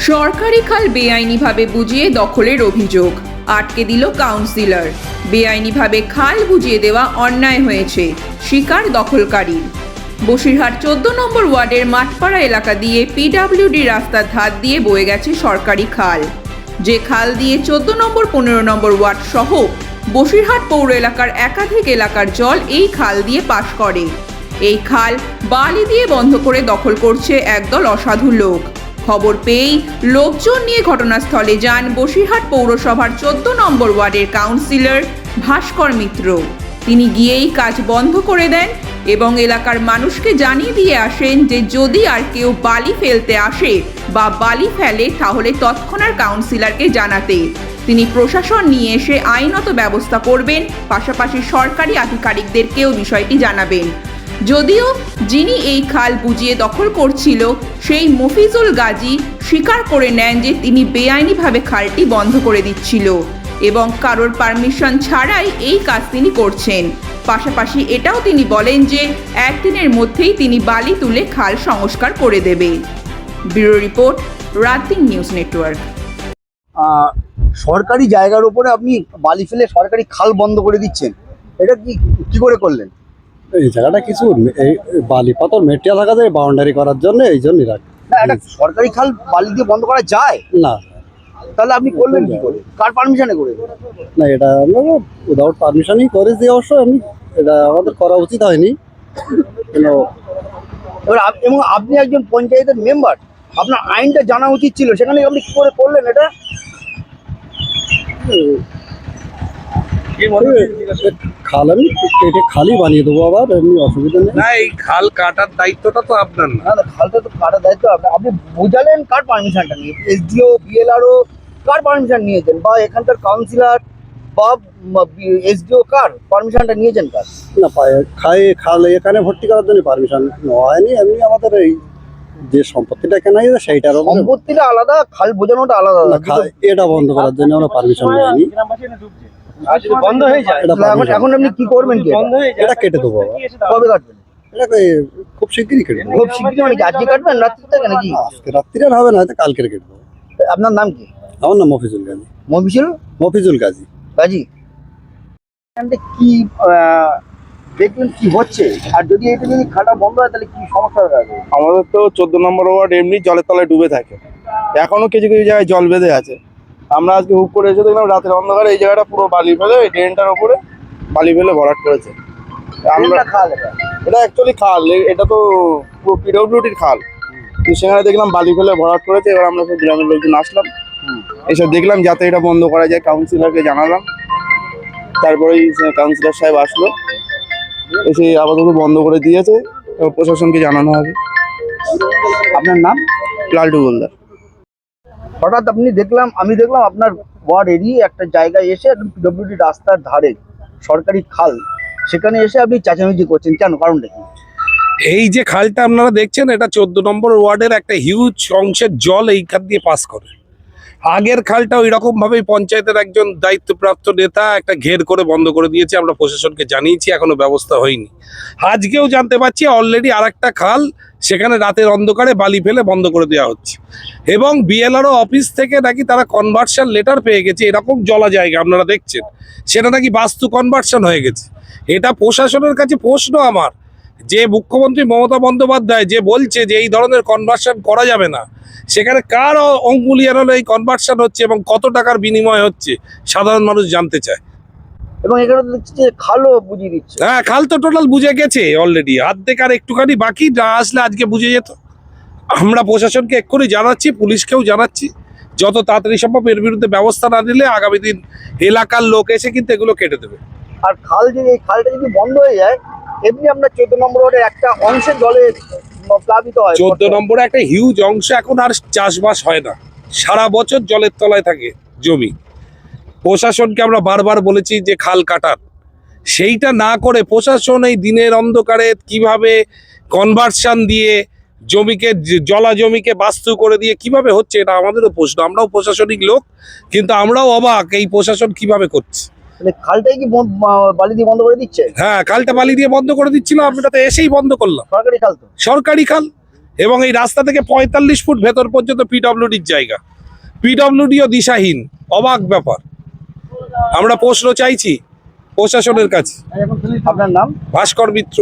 সরকারি খাল বেআইনিভাবে বুঝিয়ে দখলের অভিযোগ, আটকে দিল কাউন্সিলর। বেআইনিভাবে খাল বুঝিয়ে দেওয়া অন্যায় হয়েছে, স্বীকার দখলকারীর। বসিরহাট 14 নম্বর ওয়ার্ডের মাঠপাড়া এলাকা দিয়ে পিডব্লিউডি রাস্তার ধার দিয়ে বয়ে গেছে সরকারি খাল। যে খাল দিয়ে 14 নম্বর 15 নম্বর ওয়ার্ড সহ বসিরহাট পৌর এলাকার একাধিক এলাকার জল এই খাল দিয়ে পাস করে। এই খাল বালি দিয়ে বন্ধ করে দখল করছে একদল অসাধু লোক। খবর পেয়েই লোকজন নিয়ে ঘটনাস্থলে যান বসিরহাট পৌরসভার 14 নম্বর ওয়ার্ডের কাউন্সিলর ভাস্কর মিত্র। তিনি গিয়েই কাজ বন্ধ করে দেন এবং এলাকার মানুষকে জানিয়ে দিয়ে আসেন যে যদি আর কেউ বালি ফেলতে আসে বা বালি ফেলে তাহলে তৎক্ষণাৎ কাউন্সিলরকে জানাতে। তিনি প্রশাসন নিয়ে এসে আইনত ব্যবস্থা করবেন, পাশাপাশি সরকারি আধিকারিকদেরকেও বিষয়টি জানাবেন। যদিও যিনি এই খাল বুঝিয়ে দখল করছিল সেই মফিজুল গাজী স্বীকার করে নেন যে তিনি বেআইনিভাবে খালটি বন্ধ করে দিচ্ছিল এবং কারোর পারমিশন ছাড়াই এই কাজ তিনি করছেন। পাশাপাশি এটাও তিনি বলেন যে একদিনের মধ্যেই তিনি বালি তুলে খাল সংস্কার করে দেবে। ব্যুরো রিপোর্ট, রাত-দিন নিউজ নেটওয়ার্ক। সরকারি জায়গার উপরে আপনি বালি ফেলে সরকারি খাল বন্ধ করে দিচ্ছেন, এটা কি করে করলেন? এই জায়গাটা কিছু এই বালি পাথর মেটিয়া থাকা যায় বাউন্ডারি করার জন্য, এই জন্যই রাখ না, এটা সরকারি খাল বালি দিয়ে বন্ধ করা যায় না। তাহলে আপনি করলেন কি করে? কার পারমিশনে করে? না, এটা আমরা উইদাউট পারমিশনই করেছি। অবশ্য আমি এটা আমাদের করা উচিত হয়নি। এবার এবং আপনি একজন পঞ্চায়েতের মেম্বার, আপনার আইনটা জানা উচিত ছিল, সেখানে আপনি কি করে করলেন এটা? খাল আমি কেটে খালি বানিয়ে দেবো, আবার এমনি অসুবিধা নেই। না, এই খাল কাটার দায়িত্বটা তো আপনার না। না, খালটা তো কাটার দায়িত্ব আপনি বোঝালেন। কার পারমিশনটা নিয়ে? এসডিও, বিএলআরও কার পারমিশন নিয়েছেন? বা এখানকার কাউন্সিলর বা এসডিও কার পারমিশনটা নিয়েছেন? কার? না, খাল এখানে ভর্তি করার জন্য পারমিশন নেওয়া হয়নি। এমনি আমাদের এই যে সম্পত্তিটা কেনা হয়েছে সেইটার সম্পত্তিটা আলাদা, খাল বোঝানোটা আলাদা। এটা বন্ধ করার জন্য আমরা পারমিশন নিইনি। বন্ধ হয়ে যায় এখন আপনি কি করবেন? এটা কেটে দেবো। কবে কাটবেন? এটাকে খুব শিগগিরই কেটে দেবো। খুব শিগগিরই মানে কি আজকে কাটবেন, রাত্রি থেকে নাকি? আজকে রাত্রিরে আর হবে না, হয়তো কালকের কেটে দেবো। আপনার নাম কি? আমার নাম মফিজুল গাজী। মফিজুল গাজী। কি দেখবেন কি হচ্ছে, আর যদি এটা যদি খাটা বন্ধ হয় তাহলে কি সমস্যা হবে? আমাদের তো 14 নম্বর ওয়ার্ড এমনি জলের তলায় ডুবে থাকে, এখনো কিছু কিছু জায়গায় জল বেঁধে আছে। আমরা আজকে হুক করে এসে দেখলাম রাতের অন্ধকারে এই জায়গাটা পুরো বালি ফেলে, এই ড্রেনটার উপরে বালি ফেলে ভরাট করেছে। আমরা খাল, এটা অ্যাকচুয়ালি খাল, এটা তো পুরো পিডব্লিউডির খাল, তো সেখানে দেখলাম বালি ফেলে ভরাট করেছে। এবার আমরা সব গ্রামের লোকজন আসলাম, এসব দেখলাম যাতে এটা বন্ধ করা যায়। কাউন্সিলরকে জানালাম, তারপরেই কাউন্সিলর সাহেব আসলো, এসে আপাতত বন্ধ করে দিয়েছে। প্রশাসনকে জানানো হবে। আপনার নাম? লালটু গোলদার। হঠাৎ আমি দেখলাম আপনার ওয়ার্ড এরিয়ে একটা জায়গায় এসে পিডব্লিউডি রাস্তার ধারে সরকারি খাল, সেখানে এসে আপনি চেঁচামেচি করছেন, কেন? কারণটা কি? এই যে খালটা আপনারা দেখছেন, এটা 14 নম্বর ওয়ার্ডের একটা হিউজ অংশের জল এইখান দিয়ে পাস করে। আগের খালটা ওই রকম ভাবেই পঞ্চায়েতের একজন দায়িত্বপ্রাপ্ত নেতা একটা ঘের করে বন্ধ করে দিয়েছে। আমরা প্রশাসনকে জানিয়েছি, এখনো ব্যবস্থা হয়নি। আজকেও জানতে পারছি অলরেডি আরেকটা খাল, সেখানে রাতের অন্ধকারে বালি ফেলে বন্ধ করে দেওয়া হচ্ছে। এবং বিএলআরও অফিস থেকে নাকি তারা কনভার্সন লেটার পেয়ে গেছে, এরকম জলা জায়গা আপনারা দেখছেন, সেটা নাকি বাস্তু কনভার্সন হয়ে গেছে। এটা প্রশাসনের কাছে প্রশ্ন আমার, যে মুখ্যমন্ত্রী মমতা বন্দ্যোপাধ্যায় যে বলছে যে এই ধরনের কনভার্সন করা যাবে না, সেখানে কার অঙ্গুলিয়ানো এই কনভার্সন হচ্ছে এবং কত টাকার বিনিময় হচ্ছে সাধারণ মানুষ জানতে চায়। এবং এখানে তো দেখছি যে খালও বুঝিয়ে দিচ্ছে। হ্যাঁ, খাল তো টোটাল বুঝে গেছে অলরেডি, অর্ধেক আর একটুখানি বাকি, না আসলে আজকে বুঝে যেত। আমরা প্রশাসনকে এক্ষুনি জানাচ্ছি, পুলিশকেও জানাচ্ছি, যত তাড়াতাড়ি সম্ভব এর বিরুদ্ধে ব্যবস্থা না নিলে আগামী দিন এলাকার লোক এসে কিন্তু এগুলো কেটে দেবে। আর এই খালটা যদি বন্ধ হয়ে যায়, এমনি আপনার 14 নম্বর ওয়ার্ডের একটা অংশের জলে প্লাবিত হয়। 14 নম্বরে একটা হিউজ অংশ এখন আর চাষবাস হয় না, সারা বছর জলের তলায় থাকে জমি। প্রশাসনকে আমরা বারবার বলেছি যে খাল কাটার, সেইটা না করে প্রশাসন এই দিনের অন্ধকারে কিভাবে কনভার্সন দিয়ে জমিকে, জলা জমিকে বাস্তু করে দিয়ে কিভাবে হচ্ছে, এটা আমাদেরও প্রশ্ন। আমরাও প্রশাসনিক লোক, কিন্তু আমরাও অবাক এই প্রশাসন কিভাবে করছে। মানে খালটাই কি বালি দিয়ে বন্ধ করে দিচ্ছে? হ্যাঁ, খালটা বালি দিয়ে বন্ধ করে দিচ্ছিল, আমরা তো এসেই বন্ধ করলাম। সরকারি খাল তো। সরকারি খাল, এবং এই রাস্তা থেকে 45 ফুট ভেতর পর্যন্ত পিডব্লিউডির জায়গা। পিডব্লিউডিও দিশাহীন, অবাক ব্যাপার। আমরা প্রশ্ন চাইছি প্রশাসনের কাছে। আপনার নাম? ভাস্কর মিত্র।